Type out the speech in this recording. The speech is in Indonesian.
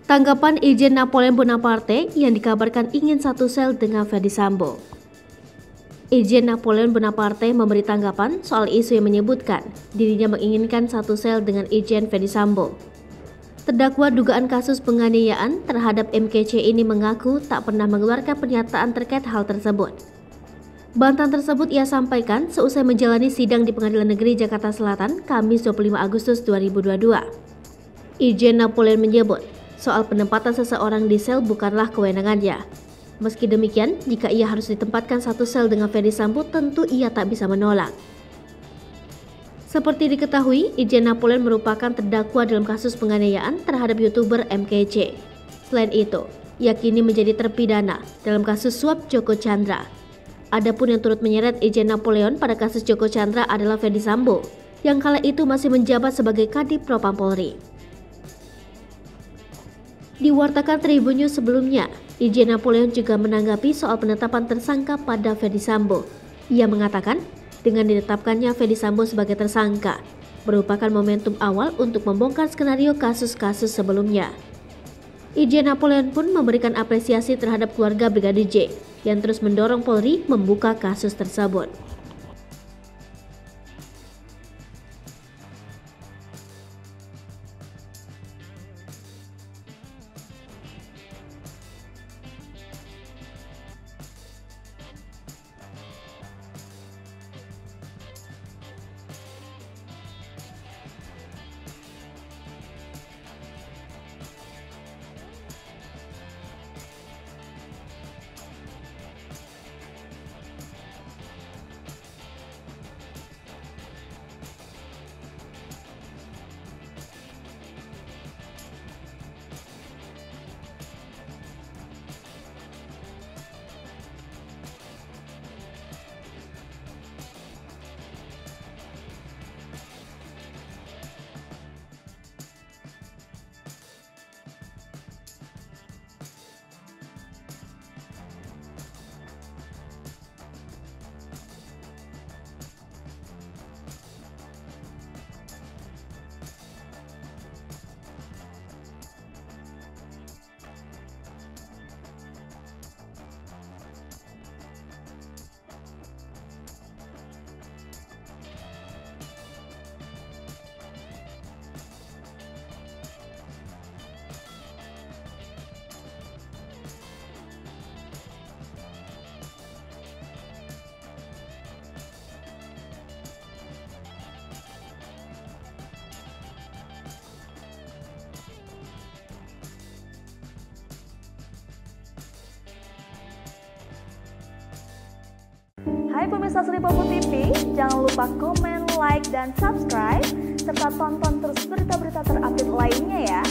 Tanggapan Irjen Napoleon Bonaparte yang dikabarkan ingin satu sel dengan Ferdy Sambo. Irjen Napoleon Bonaparte memberi tanggapan soal isu yang menyebutkan dirinya menginginkan satu sel dengan Irjen Ferdy Sambo. Terdakwa dugaan kasus penganiayaan terhadap MKC ini mengaku tak pernah mengeluarkan pernyataan terkait hal tersebut. Bantahan tersebut ia sampaikan seusai menjalani sidang di Pengadilan Negeri Jakarta Selatan Kamis 25 Agustus 2022. Irjen Napoleon menyebut soal penempatan seseorang di sel bukanlah kewenangannya. Meski demikian, jika ia harus ditempatkan satu sel dengan Ferdy Sambo, tentu ia tak bisa menolak. Seperti diketahui, Irjen Napoleon merupakan terdakwa dalam kasus penganiayaan terhadap YouTuber MKC. Selain itu, ia kini menjadi terpidana dalam kasus suap Joko Chandra. Adapun yang turut menyeret Irjen Napoleon pada kasus Joko Chandra adalah Ferdy Sambo, yang kala itu masih menjabat sebagai Kadif Propam Polri. Diwartakan Tribun News sebelumnya, Irjen Napoleon juga menanggapi soal penetapan tersangka pada Ferdy Sambo. Ia mengatakan, dengan ditetapkannya Ferdy Sambo sebagai tersangka, merupakan momentum awal untuk membongkar skenario kasus-kasus sebelumnya. Irjen Napoleon pun memberikan apresiasi terhadap keluarga Brigadir J yang terus mendorong Polri membuka kasus tersebut. Hai pemirsa Sri Popo TV, jangan lupa komen, like, dan subscribe, serta tonton terus berita-berita terupdate lainnya ya.